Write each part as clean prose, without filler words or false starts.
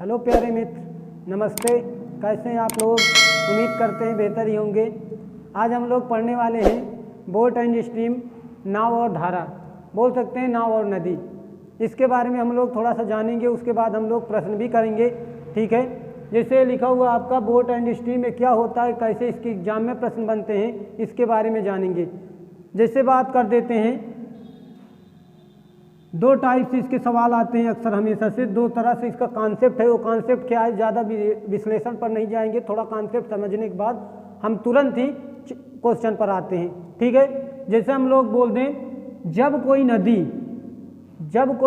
Hello प्यारे मित्र, नमस्ते। कैसे हैं आप लोग? उम्मीद करते हैं बेहतर ही होंगे। आज हम लोग पढ़ने वाले हैं बोट एंड स्ट्रीम, नाव और धारा, बोल सकते हैं नाव और नदी। इसके बारे में हम लोग थोड़ा सा जानेंगे, उसके बाद हम लोग प्रश्न भी करेंगे, ठीक है। जैसे लिखा हुआ आपका बोट एंड स्ट्रीम में क्या होता है, कैसे इसके एग्जाम में प्रश्न बनते हैं, इसके बारे में जानेंगे। जैसे बात कर देते हैं, दो टाइप से इसके सवाल आते हैं अक्सर हमेशा से। दो तरह से इसका कॉन्सेप्ट है। वो कॉन्सेप्ट क्या है, ज़्यादा विश्लेषण पर नहीं जाएंगे, थोड़ा कॉन्सेप्ट समझने के बाद हम तुरंत ही क्वेश्चन पर आते हैं, ठीक है। जैसे हम लोग बोल दें, जब कोई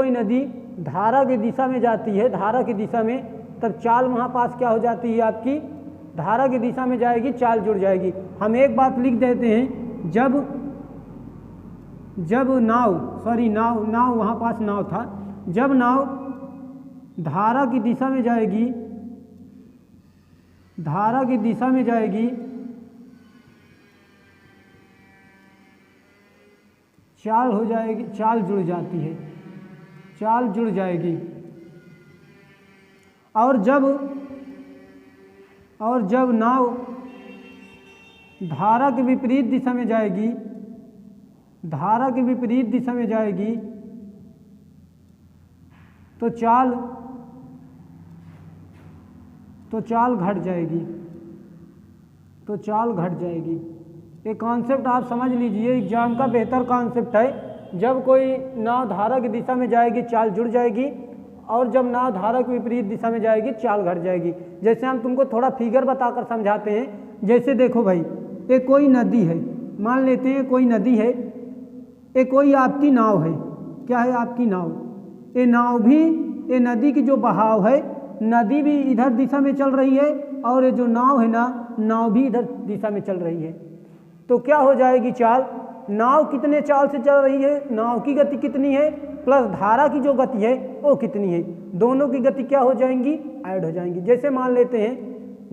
नदी धारा की दिशा में जाती है, धारा की दिशा में, तब चाल वहाँ पास क्या हो जाती है आपकी, धारा की दिशा में जाएगी, चाल जुड़ जाएगी। हम एक बात लिख देते हैं, जब नाव वहाँ पास नाव था, जब नाव धारा की दिशा में जाएगी, चाल हो जाएगी, चाल जुड़ जाती है, चाल जुड़ जाएगी। और जब नाव धारा के विपरीत दिशा में जाएगी, तो चाल घट जाएगी। ये कॉन्सेप्ट आप समझ लीजिए, एग्जाम का बेहतर कॉन्सेप्ट है। जब कोई नाव धारा की दिशा में जाएगी, चाल जुड़ जाएगी, और जब नाव धारा के विपरीत दिशा में जाएगी, चाल घट जाएगी। जैसे हम तुमको थोड़ा फिगर बताकर समझाते हैं। जैसे देखो भाई, ये कोई नदी है, मान लेते हैं कोई नदी है, ये कोई आपकी नाव है। क्या है आपकी नाव? ये नाव भी, ये नदी की जो बहाव है, नदी भी इधर दिशा में चल रही है, और ये जो नाव है ना, नाव भी इधर दिशा में चल रही है। तो क्या हो जाएगी चाल? नाव कितने चाल से चल रही है, नाव की गति कितनी है, प्लस धारा की जो गति है वो कितनी है, दोनों की गति क्या हो जाएंगी, ऐड हो जाएंगी। जैसे मान लेते हैं,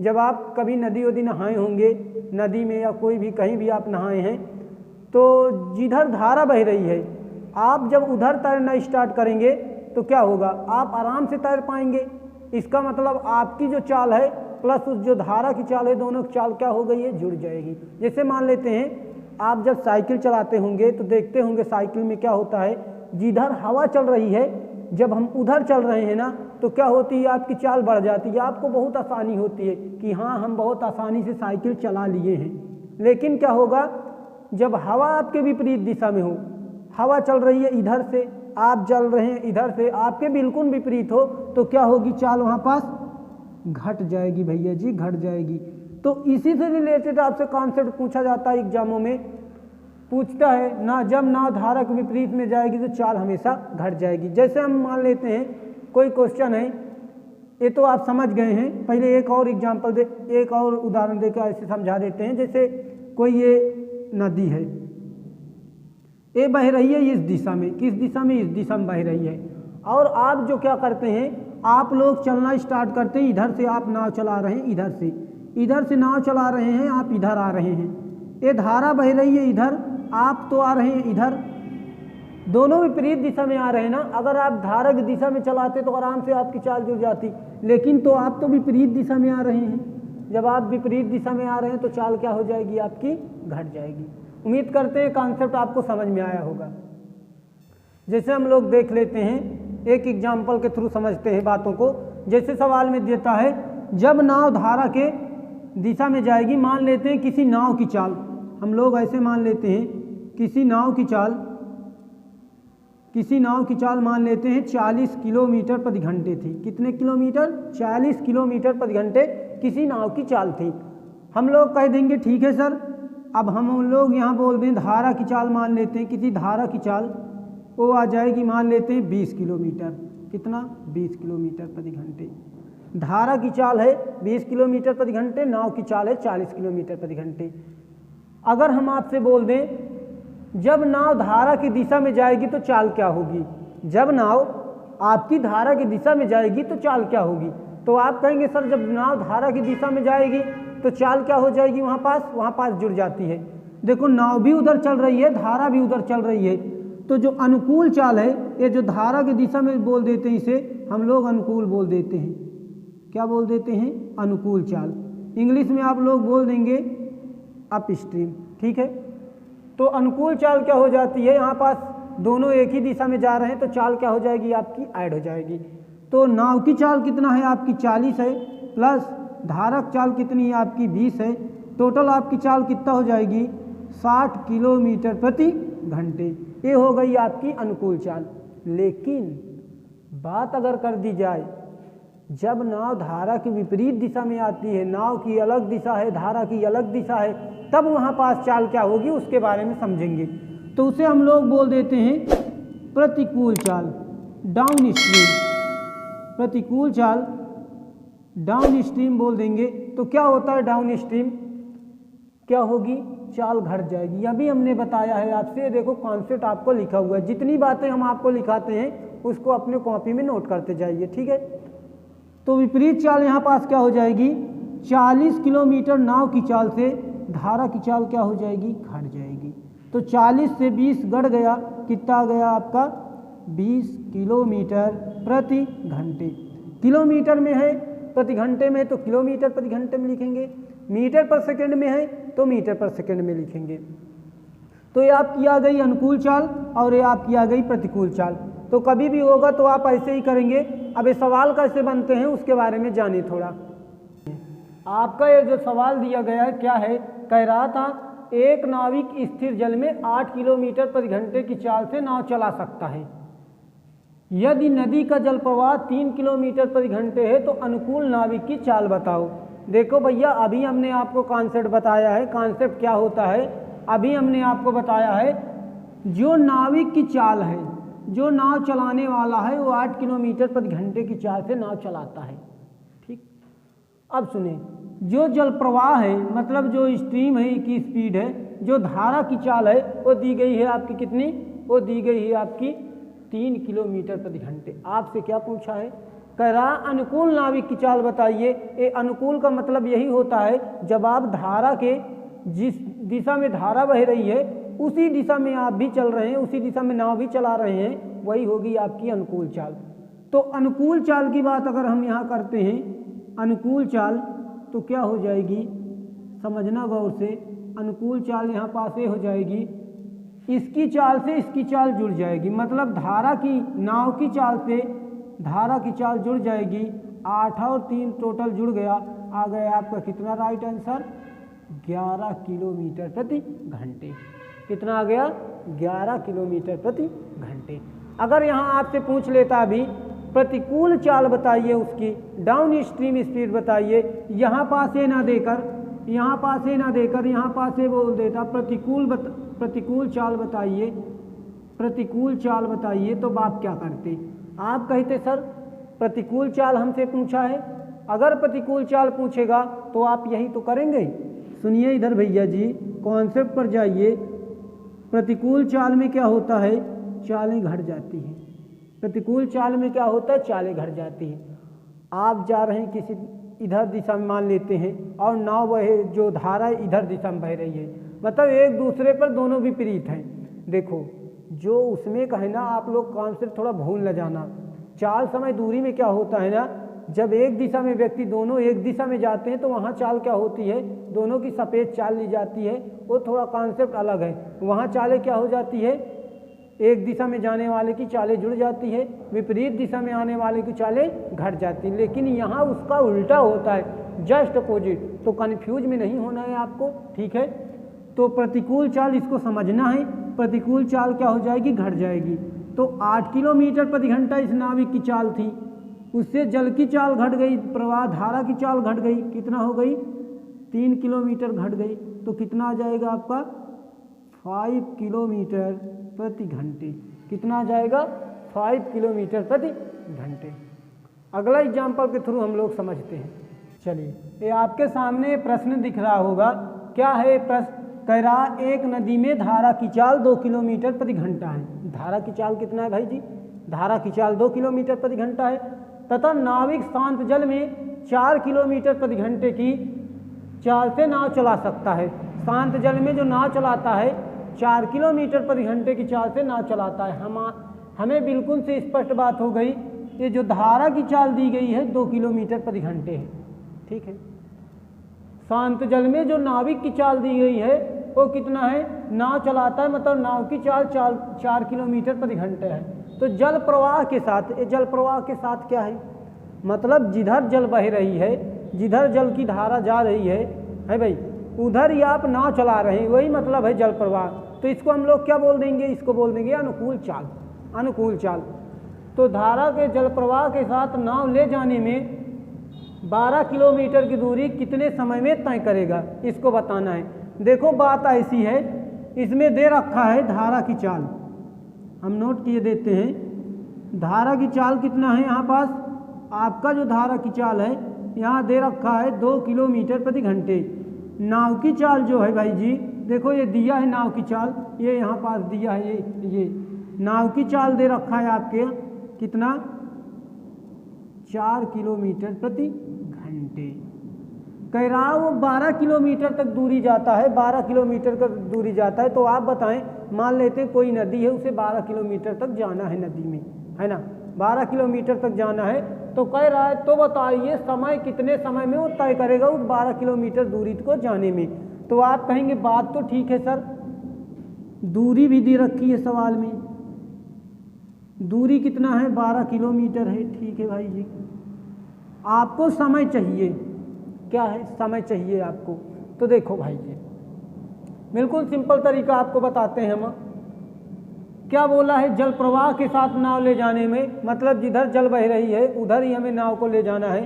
जब आप कभी नदी वदी नहाए होंगे, नदी में या कोई भी कहीं भी आप नहाए हैं, तो जिधर धारा बह रही है, आप जब उधर तैरना स्टार्ट करेंगे तो क्या होगा, आप आराम से तैर पाएंगे। इसका मतलब आपकी जो चाल है प्लस उस जो धारा की चाल है, दोनों की चाल क्या हो गई है, जुड़ जाएगी। जैसे मान लेते हैं, आप जब साइकिल चलाते होंगे तो देखते होंगे साइकिल में क्या होता है, जिधर हवा चल रही है, जब हम उधर चल रहे हैं ना, तो क्या होती है, आपकी चाल बढ़ जाती है। आपको बहुत आसानी होती है कि हाँ, हम बहुत आसानी से साइकिल चला लिए हैं। लेकिन क्या होगा, जब हवा आपके विपरीत दिशा में हो, हवा चल रही है इधर से, आप चल रहे हैं इधर से, आपके बिल्कुल विपरीत हो, तो क्या होगी, चाल वहाँ पास घट जाएगी भैया जी, घट जाएगी। तो इसी से रिलेटेड आपसे कॉन्सेप्ट पूछा जाता है, एग्जामों में पूछता है ना, जब नाव धारा के विपरीत में जाएगी तो चाल हमेशा घट जाएगी। जैसे हम मान लेते हैं, कोई क्वेश्चन है, ये तो आप समझ गए हैं, पहले एक और उदाहरण देकर ऐसे समझा देते हैं। जैसे कोई ये नदी है, ये बह रही है इस दिशा में, किस दिशा में, इस दिशा में बह रही है। और आप जो क्या करते हैं, आप लोग चलना स्टार्ट करते हैं, इधर से आप नाव चला रहे हैं, इधर से नाव चला रहे हैं, आप इधर आ रहे हैं। ये धारा बह रही है इधर, आप तो आ रहे हैं इधर, दोनों विपरीत दिशा में आ रहे हैं ना। अगर आप धारा की दिशा में चलाते तो आराम से आपकी चाल जुड़ जाती, लेकिन तो आप तो विपरीत दिशा में आ रहे हैं। जब आप विपरीत दिशा में आ रहे हैं तो चाल क्या हो जाएगी, आपकी घट जाएगी। उम्मीद करते हैं कॉन्सेप्ट आपको समझ में आया होगा। जैसे हम लोग देख लेते हैं, एक एग्जाम्पल के थ्रू समझते हैं बातों को। जैसे सवाल में देता है, जब नाव धारा के दिशा में जाएगी, मान लेते हैं किसी नाव की चाल, हम लोग ऐसे मान लेते हैं, किसी नाव की चाल मान लेते हैं 40 किलोमीटर प्रति घंटे थी। कितने किलोमीटर? 40 किलोमीटर प्रति घंटे किसी नाव की चाल थी। हम लोग कह देंगे ठीक है सर, अब हम लोग यहाँ बोल दें धारा की चाल मान लेते हैं, किसी धारा की चाल वो आ जाएगी, मान लेते हैं 20 किलोमीटर। कितना? 20 किलोमीटर प्रति घंटे। धारा की चाल है 20 किलोमीटर प्रति घंटे, नाव की चाल है 40 किलोमीटर प्रति घंटे। अगर हम आपसे बोल दें, जब नाव धारा की दिशा में जाएगी तो चाल क्या होगी, जब नाव आपकी धारा की दिशा में जाएगी तो चाल क्या होगी, तो आप कहेंगे सर जब नाव धारा की दिशा में जाएगी तो चाल क्या हो जाएगी, वहाँ पास जुड़ जाती है। देखो नाव भी उधर चल रही है, धारा भी उधर चल रही है, तो जो अनुकूल चाल है, ये जो धारा की दिशा में बोल देते हैं, इसे हम लोग अनुकूल बोल देते हैं। क्या बोल देते हैं, अनुकूल चाल। इंग्लिश में आप लोग बोल देंगे अप स्ट्रीम, ठीक है। तो अनुकूल चाल क्या हो जाती है, यहाँ पास दोनों एक ही दिशा में जा रहे हैं तो चाल क्या हो जाएगी आपकी, ऐड हो जाएगी। तो नाव की चाल कितना है आपकी 40 है, प्लस धारक चाल कितनी है आपकी 20 है, टोटल आपकी चाल कितना हो जाएगी 60 किलोमीटर प्रति घंटे। ये हो गई आपकी अनुकूल चाल। लेकिन बात अगर कर दी जाए जब नाव धारा की विपरीत दिशा में आती है, नाव की अलग दिशा है, धारा की अलग दिशा है, तब वहाँ पास चाल क्या होगी उसके बारे में समझेंगे। तो उसे हम लोग बोल देते हैं प्रतिकूल चाल, डाउन स्ट्रीम। प्रतिकूल चाल डाउन स्ट्रीम बोल देंगे। तो क्या होता है डाउन स्ट्रीम, क्या होगी, चाल घट जाएगी। यह भी हमने बताया है आपसे, देखो कॉन्सेप्ट आपको लिखा हुआ है, जितनी बातें हम आपको लिखाते हैं उसको अपने कॉपी में नोट करते जाइए, ठीक है। तो विपरीत चाल यहाँ पास क्या हो जाएगी, 40 किलोमीटर नाव की चाल से धारा की चाल क्या हो जाएगी, घट जाएगी। तो 40 से 20 घट गया, कितना आ गया आपका 20 किलोमीटर प्रति घंटे। किलोमीटर में है, प्रति घंटे में तो किलोमीटर प्रति घंटे में लिखेंगे, मीटर पर सेकंड में है तो मीटर पर सेकंड में लिखेंगे। तो ये आपकी आ गई अनुकूल चाल और ये आपकी आ गई प्रतिकूल चाल। तो कभी भी होगा तो आप ऐसे ही करेंगे। अब ये सवाल कैसे बनते हैं उसके बारे में जानिए थोड़ा। आपका ये जो सवाल दिया गया है क्या है, कह रहा था एक नाविक स्थिर जल में 8 किलोमीटर प्रति घंटे की चाल से नाव चला सकता है। यदि नदी का जल प्रवाह 3 किलोमीटर प्रति घंटे है तो अनुकूल नाविक की चाल बताओ। देखो भैया, अभी हमने आपको कॉन्सेप्ट बताया है। कॉन्सेप्ट क्या होता है, अभी हमने आपको बताया है जो नाविक की चाल है, जो नाव चलाने वाला है वो 8 किलोमीटर प्रति घंटे की चाल से नाव चलाता है, ठीक। अब सुने, जो जल प्रवाह है मतलब जो स्ट्रीम है की स्पीड है, जो धारा की चाल है वो दी गई है आपकी कितनी, वो दी गई है आपकी 3 किलोमीटर प्रति घंटे। आपसे क्या पूछा है, कह रहा अनुकूल नाविक की चाल बताइए। ये अनुकूल का मतलब यही होता है जब आप धारा के जिस दिशा में धारा बह रही है उसी दिशा में आप भी चल रहे हैं, उसी दिशा में नाव भी चला रहे हैं, वही होगी आपकी अनुकूल चाल। तो अनुकूल चाल की बात अगर हम यहाँ करते हैं, अनुकूल चाल तो क्या हो जाएगी, समझना गौर से। अनुकूल चाल यहाँ पास ये हो जाएगी, इसकी चाल से इसकी चाल जुड़ जाएगी, मतलब धारा की नाव की चाल से धारा की चाल जुड़ जाएगी। 8 और 3 टोटल जुड़ गया, आ गया आपका कितना राइट आंसर, 11 किलोमीटर प्रति घंटे। कितना आ गया, 11 किलोमीटर प्रति घंटे। अगर यहाँ आपसे पूछ लेता अभी प्रतिकूल चाल बताइए, उसकी डाउन स्ट्रीम स्पीड बताइए, यहाँ पास ये ना देकर, यहाँ पास ये ना देकर, यहाँ पास ये बोल देता प्रतिकूल चाल बताइए, प्रतिकूल चाल बताइए, तो आप क्या करते, आप कहते सर प्रतिकूल चाल हमसे पूछा है। अगर प्रतिकूल चाल पूछेगा तो आप यही तो करेंगे। सुनिए इधर भैया जी, कॉन्सेप्ट पर जाइए। प्रतिकूल चाल में क्या होता है, चालें घट जाती हैं। प्रतिकूल चाल में क्या होता है, चालें घट जाती हैं। आप जा रहे हैं किसी इधर दिशा में मान लेते हैं और नाव वह जो धारा इधर दिशा में बह रही है, मतलब एक दूसरे पर दोनों विपरीत हैं। देखो जो उसमें कहना, आप लोग कॉन्सेप्ट थोड़ा भूल न जाना। चाल समय दूरी में क्या होता है ना, जब एक दिशा में व्यक्ति दोनों एक दिशा में जाते हैं तो वहाँ चाल क्या होती है, दोनों की सफ़ेद चाल ली जाती है, वो थोड़ा कॉन्सेप्ट अलग है। वहाँ चालें क्या हो जाती है, एक दिशा में जाने वाले की चालें जुड़ जाती है, विपरीत दिशा में आने वाले की चालें घट जाती हैं। लेकिन यहाँ उसका उल्टा होता है, जस्ट अपोजिट। तो कन्फ्यूज में नहीं होना है आपको, ठीक है। तो प्रतिकूल चाल इसको समझना है। प्रतिकूल चाल क्या हो जाएगी, घट जाएगी। तो 8 किलोमीटर प्रति घंटा इस नाविक की चाल थी, उससे जल की चाल घट गई, प्रवाह धारा की चाल घट गई, कितना हो गई, 3 किलोमीटर घट गई। तो कितना आ जाएगा आपका 5 किलोमीटर प्रति घंटे। कितना आ जाएगा, 5 किलोमीटर प्रति घंटे। अगला एग्जाम्पल के थ्रू हम लोग समझते हैं। चलिए, ये आपके सामने प्रश्न दिख रहा होगा। क्या है प्रश्न, कह रहा एक नदी में धारा की चाल 2 किलोमीटर प्रति घंटा है। धारा की चाल कितना है भाई जी, धारा की चाल 2 किलोमीटर प्रति घंटा है, तथा नाविक शांत जल में 4 किलोमीटर प्रति घंटे की चाल से नाव चला सकता है। शांत जल में जो नाव चलाता है 4 किलोमीटर प्रति घंटे की चाल से नाव चलाता है। हमें बिल्कुल से स्पष्ट बात हो गई ये जो धारा की चाल दी गई है 2 किलोमीटर प्रति घंटे है, ठीक है। शांत जल में जो नाविक की चाल दी गई है वो कितना है, नाव चलाता है मतलब नाव की चाल 4 किलोमीटर प्रति घंटे है। तो जल प्रवाह के साथ, ये जल प्रवाह के साथ क्या है, मतलब जिधर जल बह रही है, जिधर जल की धारा जा रही है भाई, उधर ही आप नाव चला रहे हैं, वही मतलब है जल प्रवाह। तो इसको हम लोग क्या बोल देंगे, इसको बोल देंगे अनुकूल चाल, अनुकूल चाल। तो धारा के जल प्रवाह के साथ नाव ले जाने में 12 किलोमीटर की दूरी कितने समय में तय करेगा, इसको बताना है। देखो बात ऐसी है, इसमें दे रखा है धारा की चाल, हम नोट किए देते हैं। धारा की चाल कितना है यहाँ पास, आपका जो धारा की चाल है यहाँ दे रखा है 2 किलोमीटर प्रति घंटे। नाव की चाल जो है भाई जी, देखो ये दिया है नाव की चाल, ये यहाँ पास दिया है, ये नाव की चाल दे रखा है आपके कितना, 4 किलोमीटर प्रति घंटे। कह रहा वो 12 किलोमीटर तक दूरी जाता है, 12 किलोमीटर का दूरी जाता है। तो आप बताएं, मान लेते हैं कोई नदी है, उसे 12 किलोमीटर तक जाना है नदी में, है ना, 12 किलोमीटर तक जाना है। तो कह रहा है तो बताइए समय कितने समय में वो तय करेगा उस 12 किलोमीटर दूरी को जाने में। तो आप कहेंगे बात तो ठीक है सर, दूरी भी दे रखी है सवाल में, दूरी कितना है, 12 किलोमीटर है, ठीक है भाई जी। आपको समय चाहिए, क्या है, समय चाहिए आपको। तो देखो भाई जी, बिल्कुल सिंपल तरीका आपको बताते हैं हम। क्या बोला है, जल प्रवाह के साथ नाव ले जाने में, मतलब जिधर जल बह रही है उधर ही हमें नाव को ले जाना है।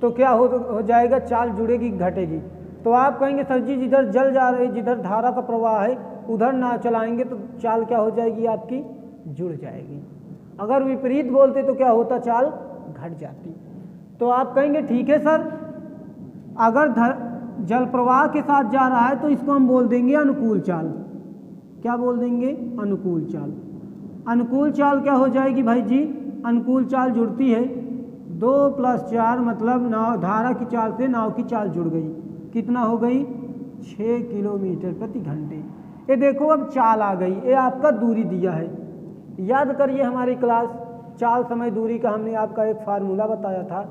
तो क्या हो जाएगा, चाल जुड़ेगी घटेगी। तो आप कहेंगे सर जी जिधर जल जा रही, जिधर धारा का प्रवाह है उधर नाव चलाएंगे तो चाल क्या हो जाएगी आपकी, जुड़ जाएगी। अगर विपरीत बोलते तो क्या होता, चाल घट जाती। तो आप कहेंगे ठीक है सर, अगर जल प्रवाह के साथ जा रहा है तो इसको हम बोल देंगे अनुकूल चाल। क्या बोल देंगे, अनुकूल चाल। अनुकूल चाल क्या हो जाएगी भाई जी, अनुकूल चाल जुड़ती है 2 + 4 मतलब नाव, धारा की चाल से नाव की चाल जुड़ गई, कितना हो गई, 6 किलोमीटर प्रति घंटे। ये देखो अब चाल आ गई, ये आपका दूरी दिया है। याद करिए हमारी क्लास चाल समय दूरी का हमने आपका एक फार्मूला बताया था।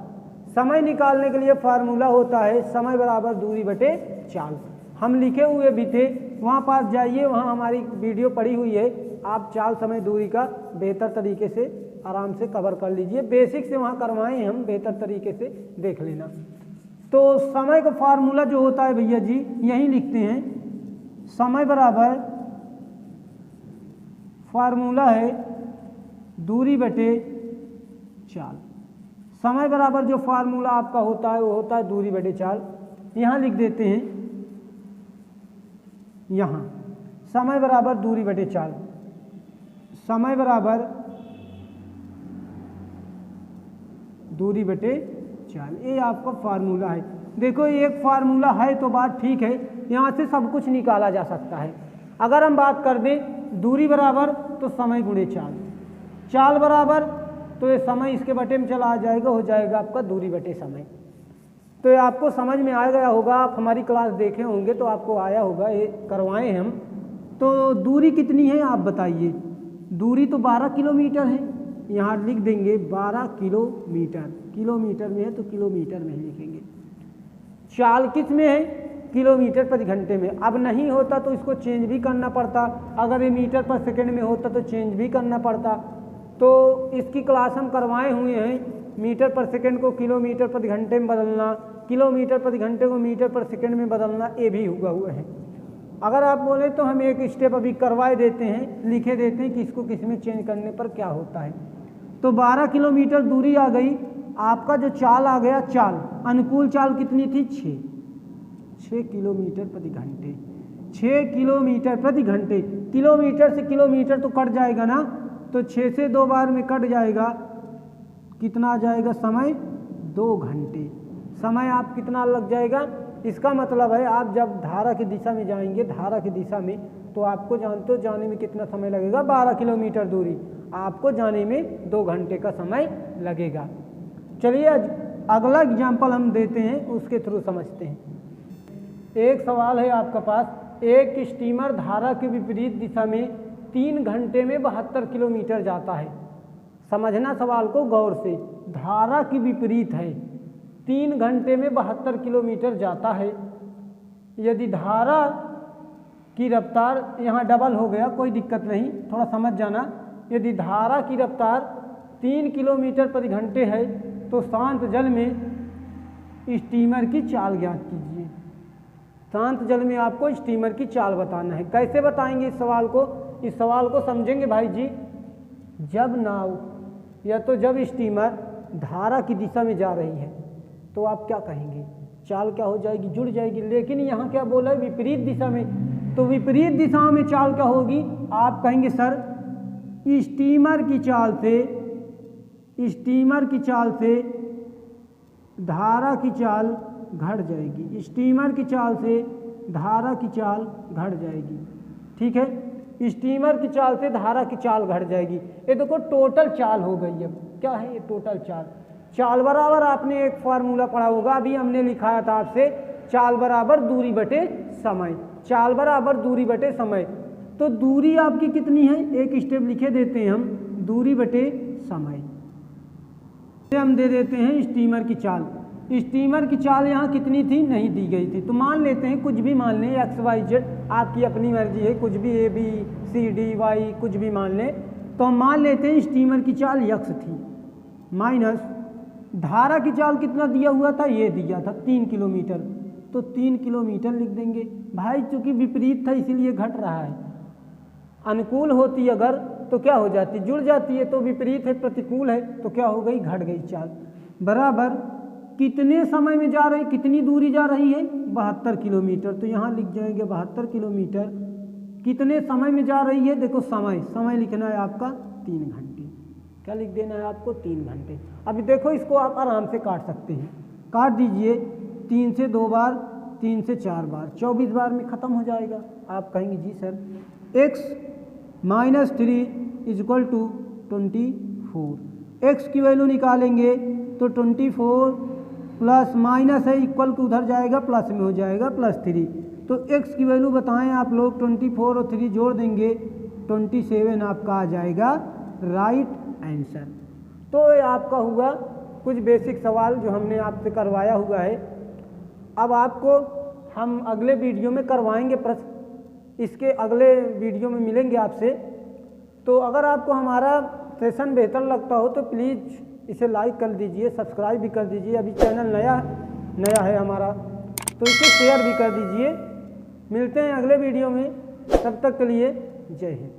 समय निकालने के लिए फार्मूला होता है समय बराबर दूरी बटे चाल। हम लिखे हुए भी थे, वहाँ पास जाइए, वहाँ हमारी वीडियो पड़ी हुई है, आप चाल समय दूरी का बेहतर तरीके से आराम से कवर कर लीजिए। बेसिक से वहाँ करवाएं हम, बेहतर तरीके से देख लेना। तो समय का फार्मूला जो होता है भैया जी, यही लिखते हैं, समय बराबर फार्मूला है दूरी बटे चाल। समय बराबर जो फार्मूला आपका होता है वो होता है दूरी बटे चाल। यहाँ लिख देते हैं, यहाँ समय बराबर दूरी बटे चाल, समय बराबर दूरी बटे चाल, ये आपका फार्मूला है। देखो एक फार्मूला है तो बात ठीक है, यहाँ से सब कुछ निकाला जा सकता है। अगर हम बात कर दें दूरी बराबर तो समय गुणे चाल, चाल बराबर तो ये समय इसके बटे में चला आ जाएगा, हो जाएगा आपका दूरी बटे समय। तो ये आपको समझ में आ गया होगा, आप हमारी क्लास देखे होंगे तो आपको आया होगा, ये करवाएं हम। तो दूरी कितनी है आप बताइए, दूरी तो 12 किलोमीटर है, यहाँ लिख देंगे 12 किलोमीटर, किलोमीटर में है तो किलोमीटर में ही लिखेंगे। चाल किस में है, किलोमीटर प्रति घंटे में। अब नहीं होता तो इसको चेंज भी करना पड़ता, अगर ये मीटर पर सेकंड में होता तो चेंज भी करना पड़ता। तो इसकी क्लास हम करवाए हुए हैं, मीटर पर सेकंड को किलोमीटर प्रति घंटे में बदलना, किलोमीटर प्रति घंटे को मीटर पर सेकंड में बदलना, ये भी हुआ है। अगर आप बोले तो हम एक स्टेप अभी करवाए देते हैं, लिखे देते हैं कि इसको किस में चेंज करने पर क्या होता है। तो 12 किलोमीटर दूरी आ गई, आपका जो चाल आ गया, चाल अनुकूल चाल कितनी थी, 6 किलोमीटर प्रति घंटे, 6 किलोमीटर प्रति घंटे। किलोमीटर से किलोमीटर तो कट जाएगा ना, तो 6 से 2 बार में कट जाएगा, कितना आ जाएगा समय, 2 घंटे। समय आप कितना लग जाएगा, इसका मतलब है आप जब धारा की दिशा में जाएंगे, धारा की दिशा में, तो आपको जानते हो जाने में कितना समय लगेगा, 12 किलोमीटर दूरी, आपको जाने में 2 घंटे का समय लगेगा। चलिए अगला एग्जाम्पल हम देते हैं, उसके थ्रू समझते हैं। एक सवाल है आपका पास, एक स्टीमर धारा के विपरीत दिशा में 3 घंटे में 72 किलोमीटर जाता है। समझना सवाल को गौर से। धारा की विपरीत है, 3 घंटे में 72 किलोमीटर जाता है। यदि धारा की रफ्तार, यहाँ डबल हो गया कोई दिक्कत नहीं, थोड़ा समझ जाना। यदि धारा की रफ्तार 3 किलोमीटर प्रति घंटे है तो शांत जल में स्टीमर की चाल ज्ञात कीजिए। शांत जल में आपको स्टीमर की चाल बताना है। कैसे बताएंगे इस सवाल को? इस सवाल को समझेंगे भाई जी, जब नाव या तो जब स्टीमर धारा की दिशा में जा रही है तो आप क्या कहेंगे? चाल क्या हो जाएगी? जुड़ जाएगी। लेकिन यहाँ क्या बोला है? विपरीत दिशा में। तो विपरीत दिशा में चाल क्या होगी? आप कहेंगे सर स्टीमर की चाल से धारा की चाल घट जाएगी। स्टीमर की चाल से धारा की चाल घट जाएगी। ठीक है, स्टीमर की चाल से धारा की चाल घट जाएगी। ये देखो टोटल चाल हो गई। अब क्या है ये टोटल चाल? चाल बराबर आपने एक फार्मूला पढ़ा होगा, अभी हमने लिखाया था आपसे, चाल बराबर दूरी बटे समय। चाल बराबर दूरी बटे समय। तो दूरी आपकी कितनी है? एक स्टेप लिखे देते हैं हम, दूरी बटे समय। हम दे देते हैं स्टीमर की चाल। स्टीमर की चाल यहाँ कितनी थी? नहीं दी गई थी। तो मान लेते हैं, कुछ भी मान लें, एक्स वाई जेड, आपकी अपनी मर्जी है, कुछ भी A B C D Y कुछ भी मान लें। तो हम मान लेते हैं स्टीमर की चाल यक्स थी, माइनस धारा की चाल कितना दिया हुआ था? ये दिया था 3 किलोमीटर। तो 3 किलोमीटर लिख देंगे भाई, चूंकि विपरीत था इसीलिए घट रहा है। अनुकूल होती अगर तो क्या हो जाती? जुड़ जाती है। तो विपरीत है, प्रतिकूल है, तो क्या हो गई? घट गई चाल। बराबर कितने समय में जा रही, कितनी दूरी जा रही है? 72 किलोमीटर। तो यहाँ लिख जाएंगे 72 किलोमीटर कितने समय में जा रही है? देखो समय लिखना है आपका 3 घंटे। क्या लिख देना है आपको? 3 घंटे। अभी देखो इसको आप आराम से काट सकते हैं। काट दीजिए, 3 से 2 बार, 3 से 4 बार, 24 बार में ख़त्म हो जाएगा। आप कहेंगे जी सर x - 3 = 24। x की वैल्यू निकालेंगे तो 24 प्लस माइनस है, इक्वल टू उधर जाएगा प्लस में हो जाएगा +3। तो x की वैल्यू बताएं आप लोग, 24 और 3 जोड़ देंगे 27 आपका आ जाएगा राइट आंसर। तो ये आपका हुआ कुछ बेसिक सवाल जो हमने आपसे करवाया हुआ है। अब आपको हम अगले वीडियो में करवाएंगे प्रश्न, इसके अगले वीडियो में मिलेंगे आपसे। तो अगर आपको हमारा सेशन बेहतर लगता हो तो प्लीज़ इसे लाइक कर दीजिए, सब्सक्राइब भी कर दीजिए। अभी चैनल नया है हमारा, तो इसे शेयर भी कर दीजिए। मिलते हैं अगले वीडियो में, तब तक के लिए जय हिंद।